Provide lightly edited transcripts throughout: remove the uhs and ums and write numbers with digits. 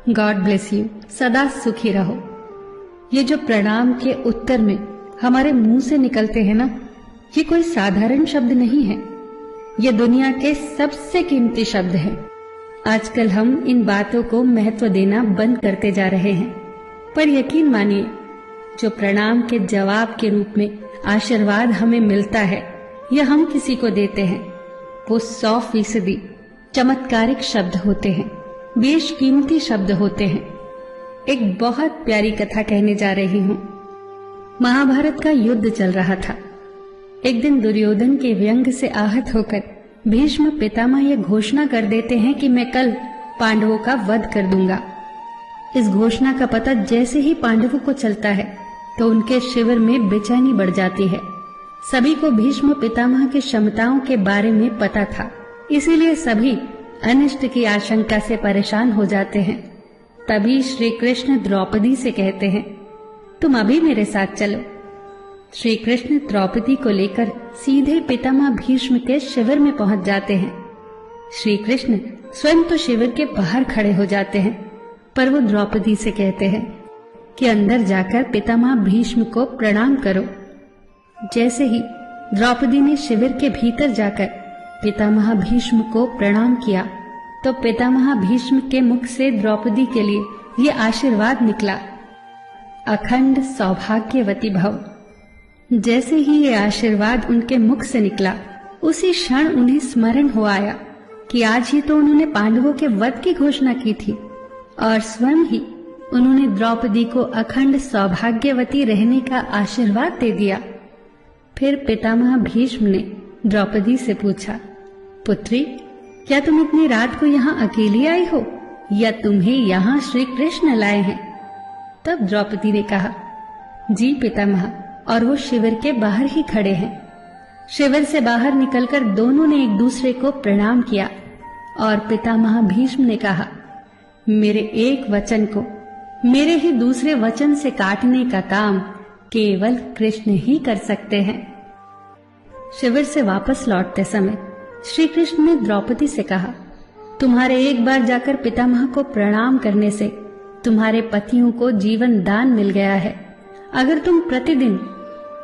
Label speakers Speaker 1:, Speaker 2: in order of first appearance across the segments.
Speaker 1: God bless you. सदा सुखी रहो। ये जो प्रणाम के उत्तर में हमारे मुंह से निकलते हैं ना, ये कोई साधारण शब्द नहीं है। ये दुनिया के सबसे कीमती शब्द हैं। आजकल हम इन बातों को महत्व देना बंद करते जा रहे हैं, पर यकीन मानिए, जो प्रणाम के जवाब के रूप में आशीर्वाद हमें मिलता है या हम किसी को देते हैं, वो 100% चमत्कारिक शब्द होते हैं, बेशकीमती शब्द होते हैं। एक बहुत प्यारी कथा कहने जा रही हूँ। महाभारत का युद्ध चल रहा था। एक दिन दुर्योधन के व्यंग से आहत होकर भीष्म पितामह यह घोषणा कर देते हैं कि मैं कल पांडवों का वध कर दूंगा। इस घोषणा का पता जैसे ही पांडवों को चलता है तो उनके शिविर में बेचैनी बढ़ जाती है। सभी को भीष्म पितामह की क्षमताओं के बारे में पता था, इसीलिए सभी अनिष्ट की आशंका से परेशान हो जाते हैं। तभी श्री कृष्ण द्रौपदी से कहते हैं, तुम अभी मेरे साथ चलो। श्री कृष्ण द्रौपदी को लेकर सीधे पितामह भीष्म के शिविर में पहुंच जाते हैं। श्री कृष्ण स्वयं तो शिविर के बाहर खड़े हो जाते हैं, पर वो द्रौपदी से कहते हैं कि अंदर जाकर पितामह भीष्म को प्रणाम करो। जैसे ही द्रौपदी ने शिविर के भीतर जाकर पितामह भीष्म को प्रणाम किया तो पितामह भीष्म के मुख से द्रौपदी के लिए ये आशीर्वाद निकला, अखंड सौभाग्यवती भव। जैसे ही ये आशीर्वाद उनके मुख से निकला, उसी क्षण उन्हें स्मरण हो आया कि आज ही तो उन्होंने पांडवों के वध की घोषणा की थी और स्वयं ही उन्होंने द्रौपदी को अखंड सौभाग्यवती रहने का आशीर्वाद दे दिया। फिर पितामह भीष्म ने द्रौपदी से पूछा, पुत्री, क्या तुम इतनी रात को यहाँ अकेली आई हो या तुम्हें यहाँ श्री कृष्ण लाए हैं? तब द्रौपदी ने कहा, जी पितामह, और वो शिविर के बाहर ही खड़े हैं। शिविर से बाहर निकलकर दोनों ने एक दूसरे को प्रणाम किया और पितामह भीष्म ने कहा, मेरे एक वचन को मेरे ही दूसरे वचन से काटने का काम केवल कृष्ण ही कर सकते हैं। शिविर से वापस लौटते समय श्री कृष्ण ने द्रौपदी से कहा, तुम्हारे एक बार जाकर पितामह को प्रणाम करने से तुम्हारे पतियों को जीवन दान मिल गया है। अगर तुम प्रतिदिन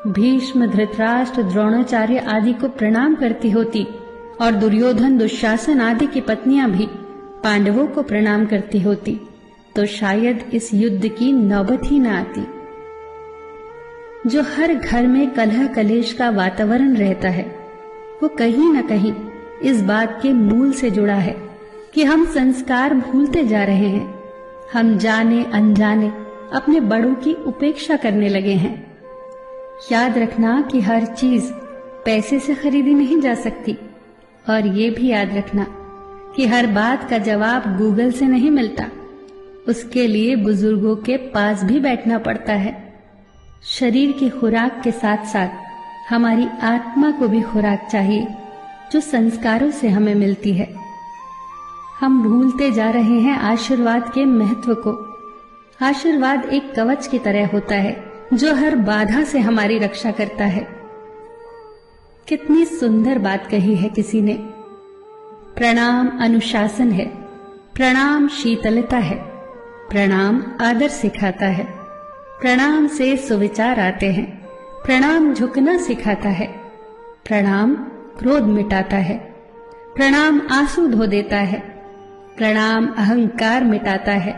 Speaker 1: भीष्म, धृतराष्ट्र, द्रोणाचार्य आदि को प्रणाम करती होती और दुर्योधन, दुशासन आदि की पत्नियां भी पांडवों को प्रणाम करती होती तो शायद इस युद्ध की नौबत ही न आती। जो हर घर में कलह कलेश का वातावरण रहता है, वो कहीं न कहीं इस बात के मूल से जुड़ा है कि हम संस्कार भूलते जा रहे हैं। हम जाने अनजाने अपने बड़ों की उपेक्षा करने लगे हैं। याद रखना कि हर चीज पैसे से खरीदी नहीं जा सकती, और ये भी याद रखना कि हर बात का जवाब गूगल से नहीं मिलता। उसके लिए बुजुर्गों के पास भी बैठना पड़ता है। शरीर की खुराक के साथ साथ हमारी आत्मा को भी खुराक चाहिए, जो संस्कारों से हमें मिलती है। हम भूलते जा रहे हैं आशीर्वाद के महत्व को। आशीर्वाद एक कवच की तरह होता है जो हर बाधा से हमारी रक्षा करता है। कितनी सुंदर बात कही है किसी ने। प्रणाम अनुशासन है, प्रणाम शीतलता है, प्रणाम आदर सिखाता है, प्रणाम से सुविचार आते हैं, प्रणाम झुकना सिखाता है, प्रणाम क्रोध मिटाता है, प्रणाम आंसू धो देता है, प्रणाम अहंकार मिटाता है,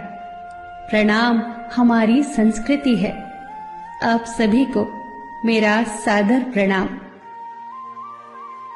Speaker 1: प्रणाम हमारी संस्कृति है। आप सभी को मेरा सादर प्रणाम।